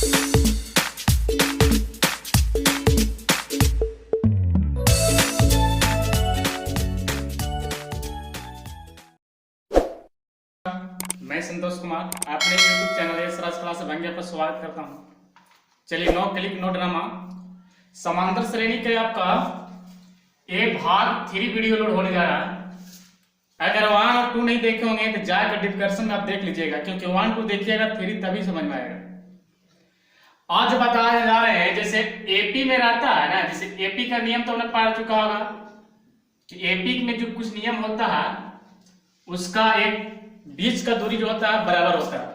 मैं संतोष कुमार अपने YouTube channel Yashraj class भंगिया पर स्वागत करता हूं। चलिए नो क्लिक नो ड्रामा समांतर श्रेणी के आपका एक भाग 3 वीडियो लोड होने जा रहा है। अगर 1 और 2 नहीं देखे होंगे तो जाकर डिस्क्रिप्शन में आप देख लीजिएगा, क्योंकि 1 2 देखिएगा 3 तभी समझ में आएगा। आज बताया जा रहे हैं जैसे एपी में रहता है ना, जैसे एपी का नियम तो हमने पढ़ चुका होगा कि एपी में जो कुछ नियम होता है उसका एक बीच का दूरी जो होता है बराबर होता है।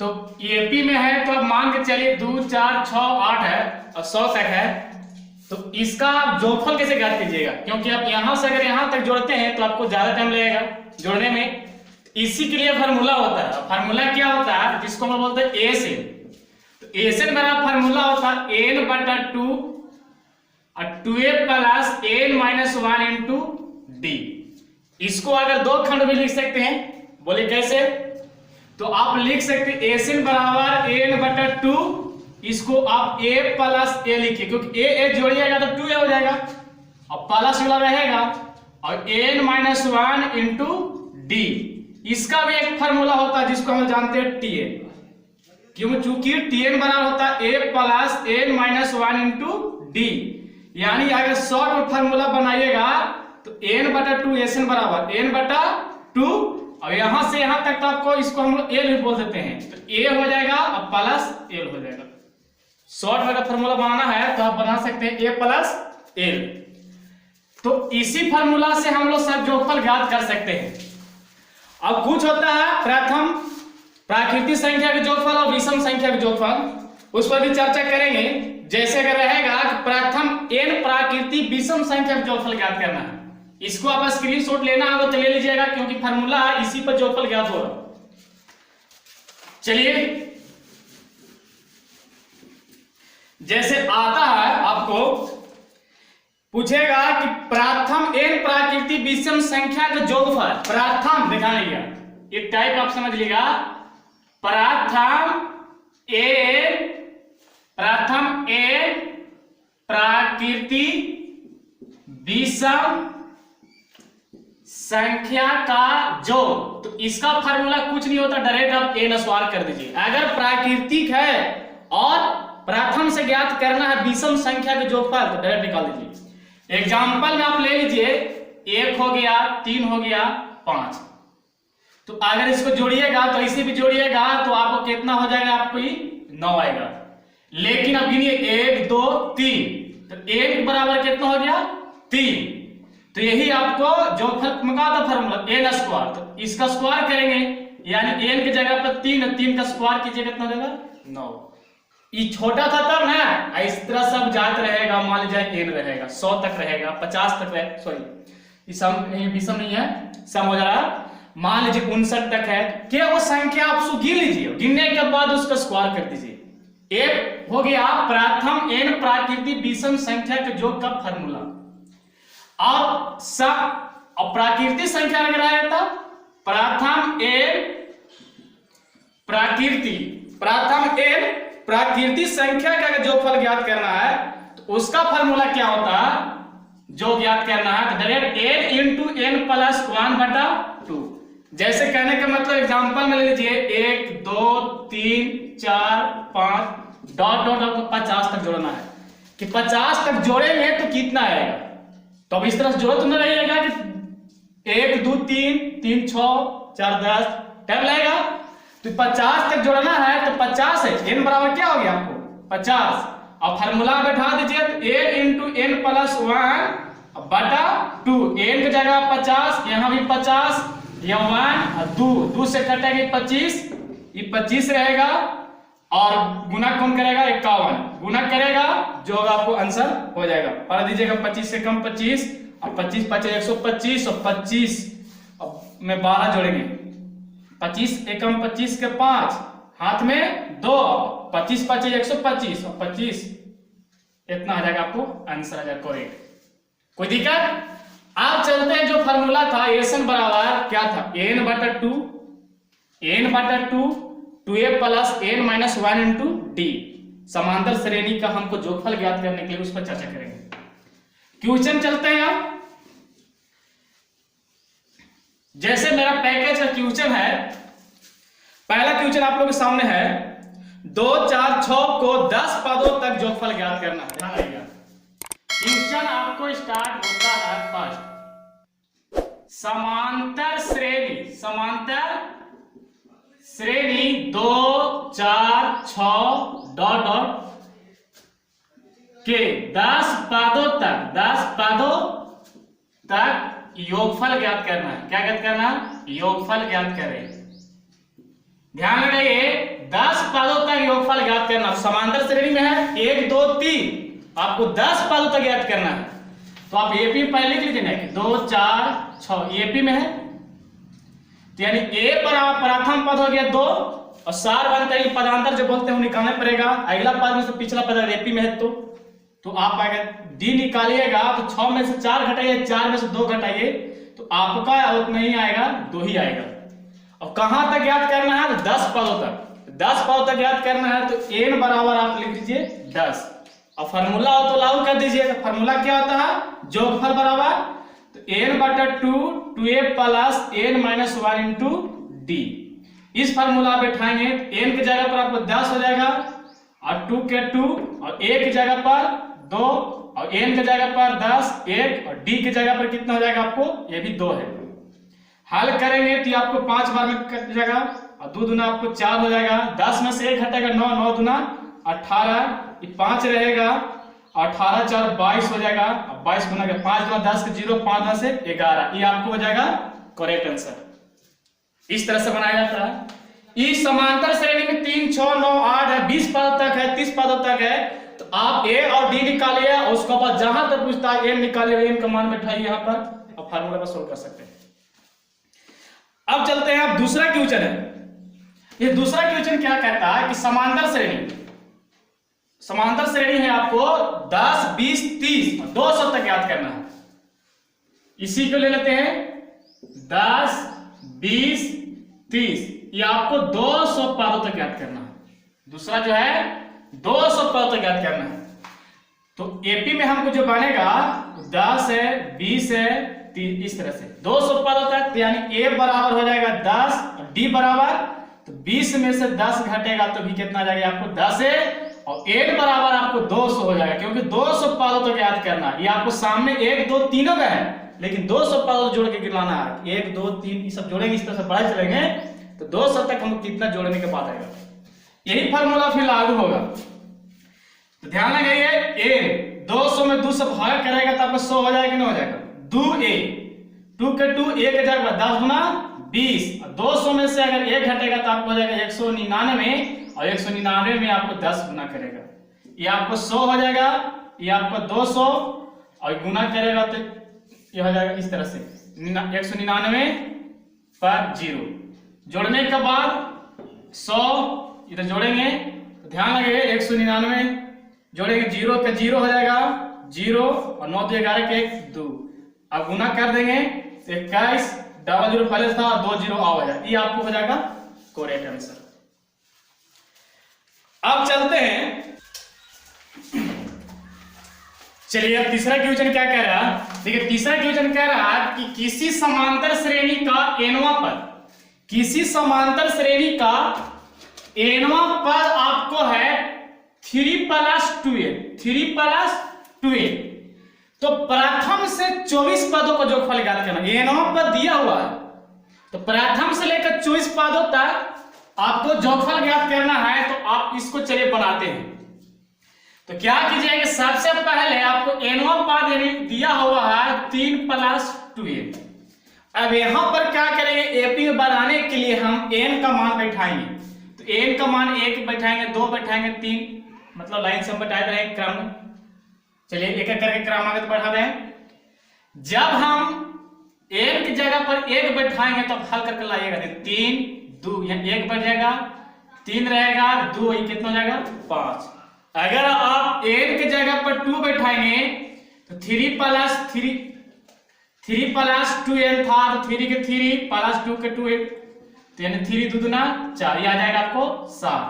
तो एपी में है तो अब मान के चलिए 2 4 6 8 है और 100 तक है, तो इसका आप जोड़फल कैसे ज्ञात कीजिएगा, क्योंकि आप यहां से अगर यहां तक जोड़ते हैं तो आपको ज्यादा टाइम लगेगा जोड़ने में। इसी के लिए फार्मूला होता है। फार्मूला क्या होता है जिसको हम बोलते हैं एएसएन। तो एएसएन मेरा फार्मूला होता है n/2 और 2a plus n-1 into D. इसको अगर 2 खंड में लिख सकते हैं, बोले कैसे? तो आप लिख सकते हैं एएसएन बराबर n/2, इसको आप a प्लस a लिखिए, क्योंकि a जोड़िएगा तो 2a हो जाएगा और प्लस वाला रहेगा, और n-1 इंटू डी। इसका भी एक फार्मूला होता है जिसको हम जानते हैं tn, क्यों? चूंकि tn बराबर होता है a plus n-1 into D. यानी अगर शॉर्ट में फार्मूला बनाइएगा तो n/2 एएसएन बराबर n/2, और यहां से यहां तक तो आपको इसको हम लोग l भी बोल देते हैं, तो a हो जाएगा और प्लस l हो जाएगा। शॉर्ट में अगर फार्मूला बनाना है तो आप बना सकते हैं a प्लस l। तो इसी फार्मूला से हम लोग सब जोड़फल ज्ञात कर सकते हैं। अब कुछ होता है प्रथम प्राकृतिक संख्या के जोड़फल और विषम संख्या के जोड़फल, उस पर भी चर्चा करेंगे। जैसे अगर रहेगा कि प्रथम n प्राकृतिक विषम संख्या के जोड़फल ज्ञात करना है, इसको आप स्क्रीनशॉट लेना होगा तो ले लीजिएगा, क्योंकि फार्मूला इसी पर जोड़फल ज्ञात होगा। चलिए जैसे आता है आपको पूछेगा कि प्रथम n प्राकृतिक विषम संख्या का जोड़फल, प्रथम दिखा लीजिएगा, एक टाइप आप समझ लीजिएगा, प्रथम n प्राकृतिक विषम संख्या का जोड़। तो इसका फार्मूला कुछ नहीं होता, डायरेक्ट आप n स्क्वायर कर दीजिए। अगर प्राकृतिक है और प्रथम से ज्ञात करना है विषम संख्या के जोड़फल तो डायरेक्ट निकाल दीजिए। एग्जांपल में आप ले लीजिए 1 हो गया, 3 हो गया, 5। तो अगर इसको जोड़िएगा तो इसे भी जोड़िएगा तो आपको कितना हो जाएगा, आपको ये 9 आएगा। लेकिन अब गिनिए 1 2 3, तो 1 बराबर कितना हो गया 3। तो यही आपको जो का फार्मूला n स्क्वायर, तो इसका स्क्वायर करेंगे यानी n की जगह पर 3 का स्क्वायर कीजिए कितना हो जाएगा 9। ये छोटा था तब ना, इस तरह सब जात रहेगा, मान लीजिए n रहेगा 100 तक रहेगा, 50 तक रहेगा, सॉरी ये विषम नहीं है, सम हो जा रहा है। मान लीजिए 59 तक है, क्या वो संख्या आप उसको गिन लीजिए, गिनने के बाद उसका स्क्वायर कर दीजिए। एक हो गया प्रथम n प्राकृतिक विषम संख्या के योग का फार्मूला। अब प्राकृतिक संख्या अगर आया था प्रथम n प्राकृतिक संख्या का जो फल ज्ञात करना है तो उसका फार्मूला क्या होता है, जो ज्ञात करना है तो direct n into n plus 1/2। जैसे कहने का मतलब एग्जांपल में ले लीजिए 1 2 3 4 5 डॉट डॉट आपको 50 तक जोड़ना है, कि 50 तक जोड़ेंगे तो कितना आएगा। तो अब इस तरह से जोड़ तो नहीं रहेगा कि 1 2 3 3 6 4 10 टाइम लगेगा। तो 50 तक जोड़ना है तो 50 है, n बराबर क्या हो गया आपको 50। अब फार्मूला बैठा दीजिए तो a into n plus 1/2, n की जगह 50, यहाँ भी 50, यहाँ 1 2 से कटेंगे 25, ये 25 रहेगा, और गुना कौन करेगा 51, गुना करेगा जो होगा आपको आंसर हो जाएगा। पढ़ दीजिएगा 25 से कम 25, और 25 5 125, और 25 अब में 12 जोड़ेंगे, 25 एकम 25 के 5, हाथ में 2, 25 5 125, और 25 इतना आ जाएगा, आपको आंसर आ जाएगा करेक्ट। कोई दिक्कत? आप चलते हैं जो फार्मूला था एएसएन बराबर क्या था n/2 2a plus n minus 1 into D. समांतर श्रेणी का हमको जोगफल ज्ञात करने के लिए उस पर चर्चा करेंगे। क्वेश्चन चलते हैं अब। जैसे मेरा पैकेज का क्वेश्चन है, पहला क्वेश्चन आप लोगों के सामने है, 2 4 6 को 10 पदों तक जोगफल ज्ञात करना है। ध्यान रखिएगा, क्वेश्चन आपको स्टार्ट होता है फर्स्ट समांतर श्रेणी 2 4 6 डॉट डॉट के 10 पदों तक योगफल ज्ञात करना है। क्या ज्ञात करना? योगफल ज्ञात करें। ध्यान लगाइए, 10 पदों तक योगफल ज्ञात करना। समांतर श्रेणी में है 1 2 3, आपको 10 पदों तक ज्ञात करना है। तो आप एपी में पहले लिख लीजिए कि 2 4 6 एपी में है, तो यानी ए बराबर प्रथम पद हो गया 2 और सार बनता है पदांतर जो बोलते हैं वो निकालना पड़ेगा। अगला पद में से पिछला पद एपी में है तो आप अगर डी निकालिएगा तो 6 में से 4 घटाइए, 4 में से 2 घटाइए तो आपका उतना ही आएगा, 2 ही आएगा। अब कहां तक ज्ञात करना है? तो 10 पदों तक। 10 पदों तक ज्ञात करना है तो n बराबर आप लिख लीजिए 10 और फार्मूला हो तो लागू कर दीजिए। फार्मूला क्या होता है? जोगफल बराबर तो n बटा 2a plus n minus 1 into D. इस फार्मूला बैठाएंगे n की जगह पर आपको 10 हो जाएगा और 2 के 2 और a की जगह पर 2 और n की जगह पर 10 1 और d की जगह पर कितना हो जाएगा आपको? ये भी 2 है। हल करेंगे तो आपको 5 बार में कट जाएगा और 2 दूना आपको 4 हो जाएगा। 10 में से 1 घटेगा 9, 9 दूना 18, ये 5 रहेगा, 18 4 22 हो जाएगा। 22 गुना 5 गुना 10 के 0, 5 गुना से 11, ये आपको हो जाएगा करेक्ट आंसर। इस तरह से बनाया जाता है। इस समांतर श्रेणी में 3 6 9 8 है, 20 पदों तक है, 30 पदों तक है। तो आप ए और डी निकालिए और उसके बाद जहां तक पूछता है एन निकालिए, एन का मान बैठाइए यहां पर और फार्मूला पर सोल्व कर सकते हैं। अब चलते हैं, अब दूसरा क्वेश्चन है। ये दूसरा क्वेश्चन क्या कहता है कि समांतर श्रेणी है, आपको 10 20 30 और 200 तक ज्ञात करना है। इसी को ले लेते हैं 10 20 30, ये आपको 200 पदों तक ज्ञात करना है। दूसरा जो है 200 पदों तक ज्ञात करना है। तो एपी में हमको जो बनेगा 10 है 20 है 30, इस तरह से 200 पदों तक, यानी ए बराबर हो जाएगा 10 और डी बराबर तो 20 में से 10 घटेगा तो भी कितना आ जाएगा आपको? 10 है और एन बराबर आपको 200 हो जाएगा, क्योंकि 200 पदों तक याद करना है। ये आपको सामने 1 2 तीनों का है, लेकिन 200 पदों जोड़ के गिनाना है। 1 2 3 ये सब जोड़ेंगे, इस तरह से बढ़ा चलेंगे तो 200 तक हम कितना जोड़ने के बाद आएगा। यही फार्मूला फिर लागू होगा। तो ध्यान लगाइए, ए 200 में 2 से भाग करेगा तो आपको 100 हो जाएगा कि नहीं हो जाएगा? 2a 2 के 2 1 के जगह 10 गुना 20 और 200 में से अगर 1 घटेगा तो आपको हो जाएगा 199 और 199 में आपको 10 गुना करेगा, ये आपको 100 हो जाएगा, ये आपको 200 और गुना करेगा तो ये हो जाएगा इस तरह से 199 पर 0। जोड़ने के बाद 100 इधर जोड़ेंगे तो ध्यान लगे 199 जोड़ेंगे, 0 का 0 हो जाएगा 0 और 9 2 11 के 1 2। अब गुना कर देंगे 21 डबल 0 पहले था 2 0 आ जाएगा, ये आपको हो जाएगा करेक्ट आंसर। अब चलते हैं, चलिए अब तीसरा क्वेश्चन क्या कह रहा है। देखिए तीसरा क्वेश्चन कह रहा है कि किसी समांतर श्रेणी का एनवां पद, किसी समांतर श्रेणी का एनवां पद आपको है 3 + 2a, 3 + 2a। तो प्रथम से 24 पदों का जोगफल ज्ञात करना। एनवां पद दिया हुआ है तो प्रथम से लेकर 24 पदों तक आपको जोगफल ज्ञात करना है। तो आप इसको चलिए बनाते हैं। तो क्या कीजिएगा, सबसे पहले आपको एनवां पद यानी दिया हुआ है 3 + 2a। अब यहां पर क्या करेंगे, एपी बनाने के लिए हम n का मान बैठाएंगे। तो n का मान 1 बैठाएंगे, 2 बैठाएंगे, 3, मतलब लाइन से हम बैठा रहे हैं क्रम। चलिए एक एक करके क्रम आगे बढ़ा रहे हैं। जब हम n की जगह पर 1 बैठाएंगे तो हल करके लाइएगा 3 2, यहाँ 1 बढ़ जाएगा, 3 रहेगा, 2 ये कितना हो जाएगा 5। अगर आप n की जगह पर 2 बैठाएंगे तो 3 + 2n था तो 3 के 3 + 2 के 2 तो यानी 3 दूना 4, ये आ जाएगा आपको 7।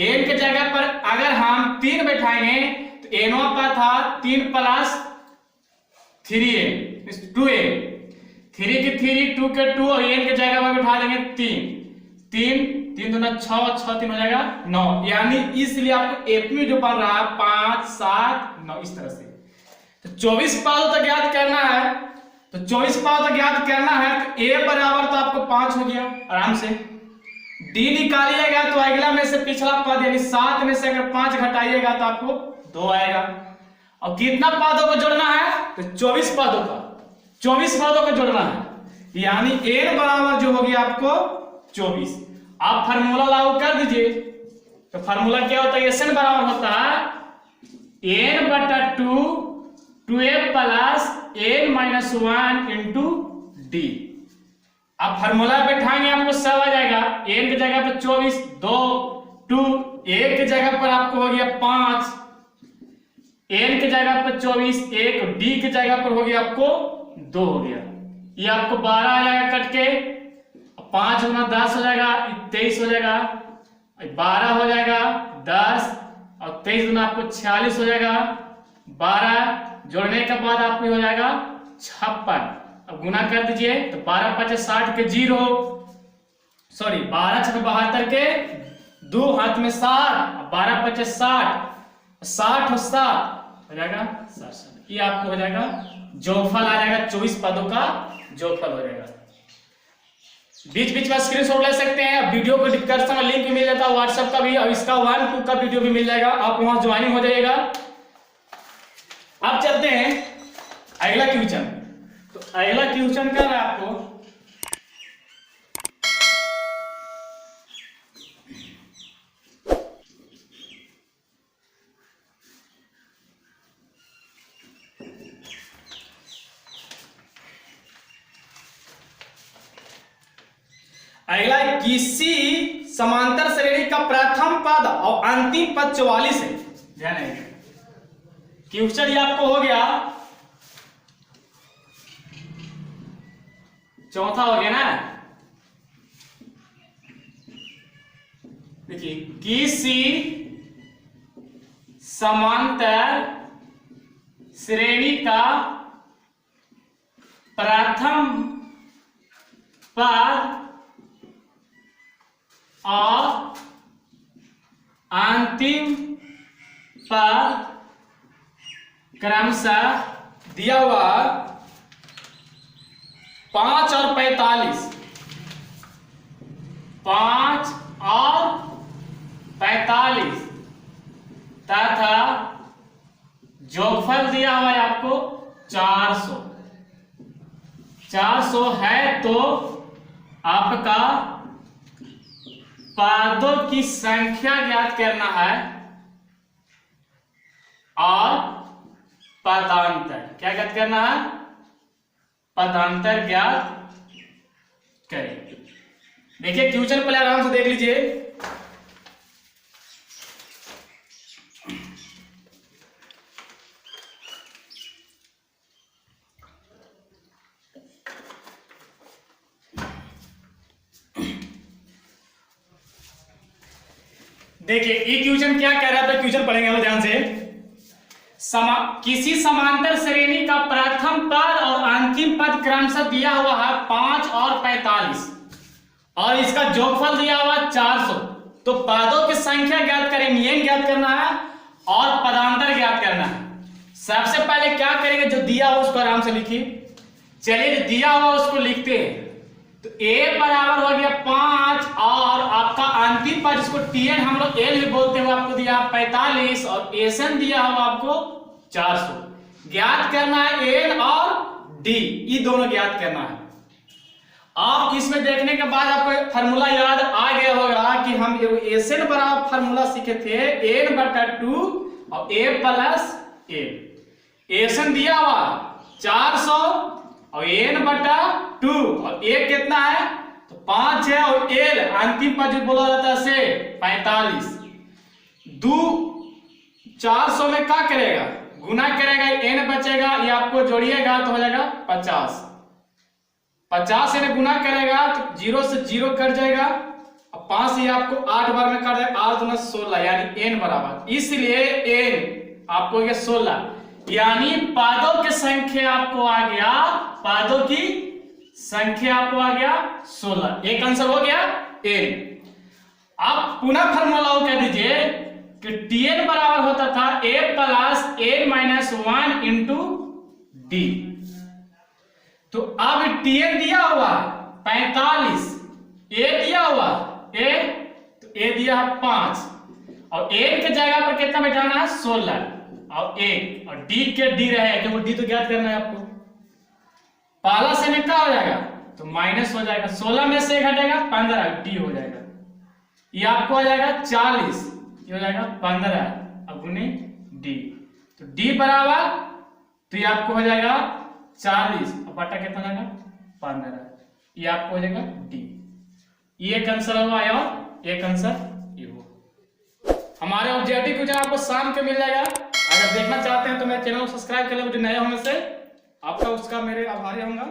n के जगह पर अगर हम 3 बैठाएंगे तो n का था 3 प्लस 3n 2n, 3 के 3, 2 के 2 और n के जगह पर बैठा देंगे 3 दूना 6, 6 3 हो जाएगा 9, यानी इसलिए आपको एफ में जो बन रहा है 5 7 9 इस तरह से। तो 24 पादों तक ज्ञात करना है, तो 24 पादों तक ज्ञात करना है तो a बराबर तो आपको 5 हो गया आराम से। d निकालिएगा तो अगला में से पिछला पद यानी 7 में से अगर 5 घटाइएगा तो आपको 2 आएगा। और कितना पादों को जोड़ना है तो 24 पादों का, 24 पादों को जोड़ना है, यानी n बराबर जो होगी आपको 24। आप फार्मूला लागू कर दीजिए तो फार्मूला क्या होता है, एन बराबर होता है n बटा 2 2a plus n minus 1 into D. आप फार्मूला बैठाएंगे आपको सब आ जाएगा, n की जगह पर 24 2 2, a की जगह पर आपको हो गया 5, n की जगह पर 24 1, d की जगह पर हो गया आपको 2 हो गया। ये आपको 12 आ जाएगा कट के, 5 गुना 10 हो जाएगा 23 हो जाएगा, 12 हो जाएगा 10 और 23 गुना आपको 46 हो जाएगा, 12 जोड़ने के बाद आपको हो जाएगा 56। अब गुना कर दीजिए तो 12 5 60 के 0, सॉरी 12 6 72 के 2 हाथ में 7, 12 5 60 60 और 7 हो जाएगा 60। ये आपको हो जाएगा जोगफल आ जाएगा, 24 पदों का जोगफल हो जाएगा। बीच बीच में स्क्रीनशॉट ले सकते हैं। वीडियो को डिस्क्रिप्शन में लिंक भी मिल जाता है व्हाट्सएप का भी, और इसका 1 2 का वीडियो भी मिल जाएगा, आप वहां ज्वाइनिंग हो जाइएगा। अब चलते हैं अगला क्वेश्चन। तो अगला क्वेश्चन क्या है आपको, अगला किसी समांतर श्रेणी का प्रथम पद और अंतिम पद 44 है। ध्यान रखिए क्वेश्चन ये आपको हो गया, चौथा हो गया ना। देखिए किसी समांतर श्रेणी का प्रथम पद और अंतिम पद क्रमशः दिया हुआ 5 और 45, 5 और 45 तथा जोगफल दिया हुआ है आपको 400। 400 है तो आपका पदों की संख्या ज्ञात करना है और पदांतर क्या ज्ञात करना है, पदांतर ज्ञात करें। देखिए क्वेश्चन पहले आराम से देख लीजिए। देखिए ये क्वेश्चन क्या कह रहा था, क्वेश्चन पढ़ेंगे हम ध्यान से। किसी समांतर श्रेणी का प्रथम पद और अंतिम पद क्रमशः दिया हुआ है 5 और 45 और इसका जोगफल दिया हुआ 400। तो पदों की संख्या ज्ञात करेंगे, ये ज्ञात करना है और पदांतर ज्ञात करना है। सबसे पहले क्या करेंगे, जो दिया हुआ उसको आराम से लिखिए। चलिए जो दिया हुआ उसको लिखते हैं। तो a बराबर हो गया 5 और आपका अंतिम पद जिसको tn हम लोग l भी बोलते हैं आपको दिया 45 और एसन दिया हुआ आपको 400। ज्ञात करना है n और d, ये दोनों ज्ञात करना है। आप इसमें देखने के बाद आपको फार्मूला याद आ गया होगा कि हम एसन बराबर फार्मूला सीखे थे n बटा 2 और a प्लस n। एसन दिया हुआ 400 और n बटा 2 और a कितना है तो 5 है और l अंतिम पद बोला जाता है से 45। 2 400 में क्या करेगा, गुना करेगा n बचेगा, ये आपको जोड़िएगा तो हो जाएगा 50। 50 से गुना करेगा तो 0 से 0 कट जाएगा, और 5 से आपको 8 बार में कर देगा, 8 दूना 16 यानी n बराबर, इसलिए n आपको हो गया 16, यानी पादों की संख्या आपको आ गया, पादों की संख्या आपको आ गया 16। एक आंसर हो गया n। आप पुनः फॉर्मूला कह दीजिए कि tn बराबर होता था a plus n minus 1 into D. तो अब tn दिया हुआ 45, a दिया हुआ a, तो a दिया 5, और n के जगह पर कितना बैठाना है 16, और 1, और d के d रहे क्योंकि d तो ज्ञात करना है आपको। पहला से में क्या हो जाएगा तो माइनस हो जाएगा, 16 में से घटेगा 15, d हो जाएगा, ये आपको आ जाएगा 40, ये हो जाएगा 15 अगुने d, तो d बराबर, तो ये आपको हो जाएगा 40 और बटा कितना हो जाएगा 15, ये आपको हो जाएगा d। ये एक आंसर हुआ और एक आंसर ये हुआ। हमारे ऑब्जेक्टिव क्वेश्चन आपको शाम के मिल जाएगा। अगर देखना चाहते हैं तो मेरे चैनल को सब्सक्राइब कर ले, मुझे नए होने से आपका उसका मेरे आभारी होऊंगा।